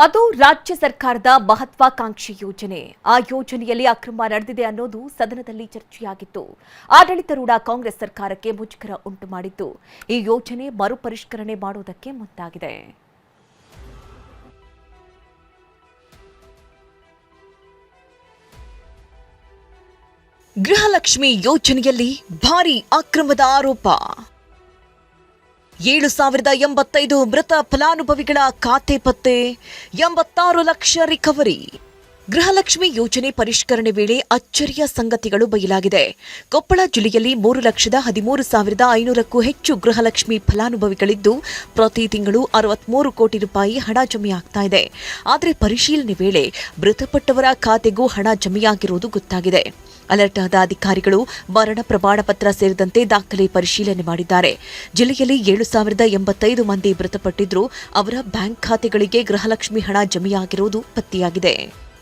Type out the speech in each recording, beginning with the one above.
ಅದು ರಾಜ್ಯ ಸರ್ಕಾರದ ಮಹತ್ವಾಕಾಂಕ್ಷಿ ಯೋಜನೆ. ಆ ಯೋಜನೆಯಲ್ಲಿ ಅಕ್ರಮ ನಡೆದಿದೆ ಅನ್ನೋದು ಸದನದಲ್ಲಿ ಚರ್ಚೆಯಾಗಿತ್ತು. ಆಡಳಿತಾರೂಢ ಕಾಂಗ್ರೆಸ್ ಸರ್ಕಾರಕ್ಕೆ ಮುಜುಗರ ಉಂಟು ಮಾಡಿತ್ತು. ಈ ಯೋಜನೆ ಮರುಪರಿಷ್ಕರಣೆ ಮಾಡುವುದಕ್ಕೆ ಮುಂದಾಗಿದೆ. ಗೃಹಲಕ್ಷ್ಮಿ ಯೋಜನೆಯಲ್ಲಿ ಭಾರೀ ಅಕ್ರಮದ ಆರೋಪ. 7,085 ಮೃತ ಫಲಾನುಭವಿಗಳ ಖಾತೆ ಪತ್ತೆ, 86 ಲಕ್ಷ ರಿಕವರಿ. ಗೃಹಲಕ್ಷ್ಮಿ ಯೋಜನೆ ಪರಿಷ್ಕರಣೆ ವೇಳೆ ಅಚ್ಚರಿಯ ಸಂಗತಿಗಳು ಬಯಲಾಗಿದೆ. ಕೊಪ್ಪಳ ಜಿಲ್ಲೆಯಲ್ಲಿ 3,13,500ಕ್ಕೂ ಹೆಚ್ಚು ಗೃಹಲಕ್ಷ್ಮಿ ಫಲಾನುಭವಿಗಳಿದ್ದು ಪ್ರತಿ ತಿಂಗಳು 63 ಕೋಟಿ ರೂಪಾಯಿ ಹಣ ಜಮೆಯಾಗ್ತಾ ಇದೆ. ಆದರೆ ಪರಿಶೀಲನೆ ವೇಳೆ ಮೃತಪಟ್ಟವರ ಖಾತೆಗೂ ಹಣ ಜಮೆಯಾಗಿರುವುದು ಗೊತ್ತಾಗಿದೆ. ಅಲರ್ಟ್ ಆದ ಅಧಿಕಾರಿಗಳು ಮರಣ ಪ್ರಮಾಣ ಪತ್ರ ಸೇರಿದಂತೆ ದಾಖಲೆ ಪರಿಶೀಲನೆ ಮಾಡಿದ್ದಾರೆ. ಜಿಲ್ಲೆಯಲ್ಲಿ 7,085 ಮಂದಿ ಮೃತಪಟ್ಟಿದ್ರು. ಅವರ ಬ್ಯಾಂಕ್ ಖಾತೆಗಳಿಗೆ ಗೃಹಲಕ್ಷ್ಮಿ ಹಣ ಜಮೆಯಾಗಿರುವುದು ಪತ್ತೆಯಾಗಿದೆ.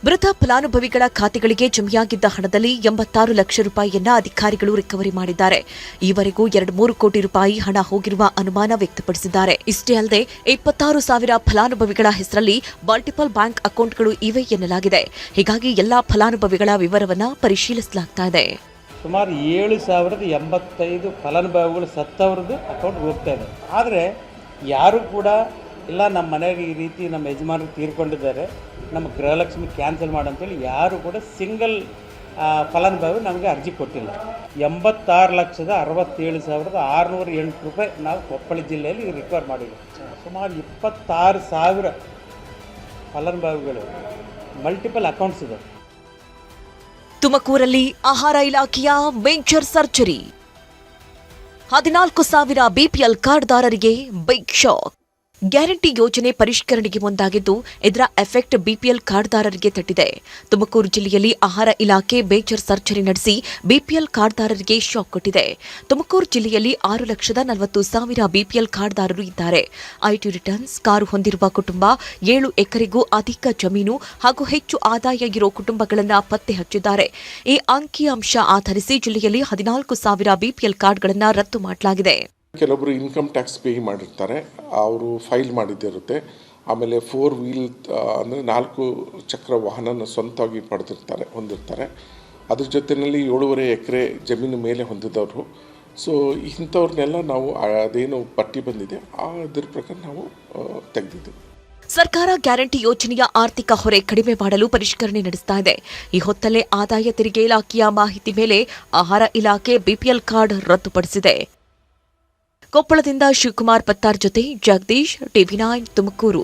ಮೃತ ಫಲಾನುಭವಿಗಳ ಖಾತೆಗಳಿಗೆ ಜಮೆಯಾಗಿದ್ದ ಹಣದಲ್ಲಿ 86 ಲಕ್ಷ ರೂಪಾಯಿಯನ್ನ ಅಧಿಕಾರಿಗಳು ರಿಕವರಿ ಮಾಡಿದ್ದಾರೆ. ಈವರೆಗೂ 2-3 ಕೋಟಿ ರೂಪಾಯಿ ಹಣ ಹೋಗಿರುವ ಅನುಮಾನ ವ್ಯಕ್ತಪಡಿಸಿದ್ದಾರೆ. ಇಷ್ಟೇ ಅಲ್ಲದೆ 26,000 ಫಲಾನುಭವಿಗಳ ಹೆಸರಲ್ಲಿ ಮಲ್ಟಿಪಲ್ ಬ್ಯಾಂಕ್ ಅಕೌಂಟ್ಗಳು ಇವೆ ಎನ್ನಲಾಗಿದೆ. ಹೀಗಾಗಿ ಎಲ್ಲಾ ಫಲಾನುಭವಿಗಳ ವಿವರವನ್ನು ಪರಿಶೀಲಿಸಲಾಗ್ತಾ ಇದೆ. ಸುಮಾರು 7,085 ಫಲಾನುಭವಿಗಳು ಸತ್ತವರದ್ದು ಅಕೌಂಟ್ ಹೋಗ್ತಾ ಇದೆ. ಆದರೆ ಯಾರು ಕೂಡ ಇಲ್ಲ ನಮ್ಮ ಮನೆಗೆ ಈ ರೀತಿ ನಮ್ಮ ಯಜಮಾನರು ತೀರ್ಕೊಂಡಿದ್ದಾರೆ, ನಮ್ಮ ಗೃಹಲಕ್ಷ್ಮಿ ಕ್ಯಾನ್ಸಲ್ ಮಾಡಂತೇಳಿ ಯಾರು ಕೂಡ ಸಿಂಗಲ್ ಫಲಾನುಭವಿ ನಮಗೆ ಅರ್ಜಿ ಕೊಟ್ಟಿಲ್ಲ. 86,67,608 ರೂಪಾಯಿ ನಾವು ಕೊಪ್ಪಳ ಜಿಲ್ಲೆಯಲ್ಲಿ ರಿಕವರ್ ಮಾಡಿದ್ದೀವಿ. ಸುಮಾರು 26,000 ಫಲಾನುಭವಿಗಳು ಮಲ್ಟಿಪಲ್ ಅಕೌಂಟ್ಸ್ ಇದೆ. ತುಮಕೂರಲ್ಲಿ ಆಹಾರ ಇಲಾಖೆಯ ಮೇಜರ್ ಸರ್ಜರಿ. 14,000 ಬಿಪಿಎಲ್ ಕಾರ್ಡ್ದಾರರಿಗೆ ಬಿಗ್ ಶಾಕ್. ಗ್ಯಾರಂಟಿ ಯೋಜನೆ ಪರಿಷ್ಕರಣೆಗೆ ಮುಂದಾಗಿದ್ದು ಇದರ ಎಫೆಕ್ಟ್ ಬಿಪಿಎಲ್ ಕಾರ್ಡ್ದಾರರಿಗೆ ತಟ್ಟಿದೆ. ತುಮಕೂರು ಜಿಲ್ಲೆಯಲ್ಲಿ ಆಹಾರ ಇಲಾಖೆ ಮೇಜರ್ ಸರ್ಜರಿ ನಡೆಸಿ ಬಿಪಿಎಲ್ ಕಾರ್ಡ್ದಾರರಿಗೆ ಶಾಕ್ ಕೊಟ್ಟಿದೆ. ತುಮಕೂರು ಜಿಲ್ಲೆಯಲ್ಲಿ 6,40,000 ಬಿಪಿಎಲ್ ಕಾರ್ಡ್ದಾರರು ಇದ್ದಾರೆ. ಐಟಿ ರಿಟರ್ನ್ಸ್, ಕಾರು ಹೊಂದಿರುವ ಕುಟುಂಬ, 7 ಎಕರೆಗೂ ಅಧಿಕ ಜಮೀನು ಹಾಗೂ ಹೆಚ್ಚು ಆದಾಯ ಇರೋ ಕುಟುಂಬಗಳನ್ನು ಪತ್ತೆ ಹಚ್ಚಿದ್ದಾರೆ. ಈ ಅಂಕಿಅಂಶ ಆಧರಿಸಿ ಜಿಲ್ಲೆಯಲ್ಲಿ 14,000 ಬಿಪಿಎಲ್ ಕಾರ್ಡ್ಗಳನ್ನು ರದ್ದು ಮಾಡಲಾಗಿದೆ. ಕೆಲವೊಬ್ಬರು ಇನ್ಕಮ್ ಟ್ಯಾಕ್ಸ್ ಪೇ ಮಾಡಿರ್ತಾರೆ, ಅವರು ಫೈಲ್ ಮಾಡಿದ್ದಿರುತ್ತೆ. ಆಮೇಲೆ 4 ವೀಲ್ ಅಂದರೆ 4 ಚಕ್ರ ವಾಹನ ಸ್ವಂತವಾಗಿ ಹೊಂದಿರ್ತಾರೆ. ಅದ್ರ ಜೊತೆಯಲ್ಲಿ 7.5 ಎಕರೆ ಜಮೀನು ಮೇಲೆ ಹೊಂದಿದವರು. ಸೊ ಇಂಥವ್ರನ್ನೆಲ್ಲ ನಾವು ಅದೇನು ಪಟ್ಟಿ ಬಂದಿದೆ ಅದ್ರ ಪ್ರಕಾರ ನಾವು ತೆಗೆದಿದ್ದೀವಿ. ಸರ್ಕಾರ ಗ್ಯಾರಂಟಿ ಯೋಜನೆಯ ಆರ್ಥಿಕ ಹೊರೆ ಕಡಿಮೆ ಮಾಡಲು ಪರಿಷ್ಕರಣೆ ನಡೆಸ್ತಾ ಇದೆ. ಈ ಹೊತ್ತಲ್ಲೇ ಆದಾಯ ತೆರಿಗೆ ಇಲಾಖೆಯ ಮಾಹಿತಿ ಮೇಲೆ ಆಹಾರ ಇಲಾಖೆ ಬಿಪಿಎಲ್ ಕಾರ್ಡ್ ರದ್ದುಪಡಿಸಿದೆ. ಕೊಪ್ಪಳದಿಂದ ಶಿವಕುಮಾರ್ ಪತ್ತಾರ್ ಜೊತೆ ಜಗದೀಶ್, ಟಿವಿ9 ತುಮಕೂರು.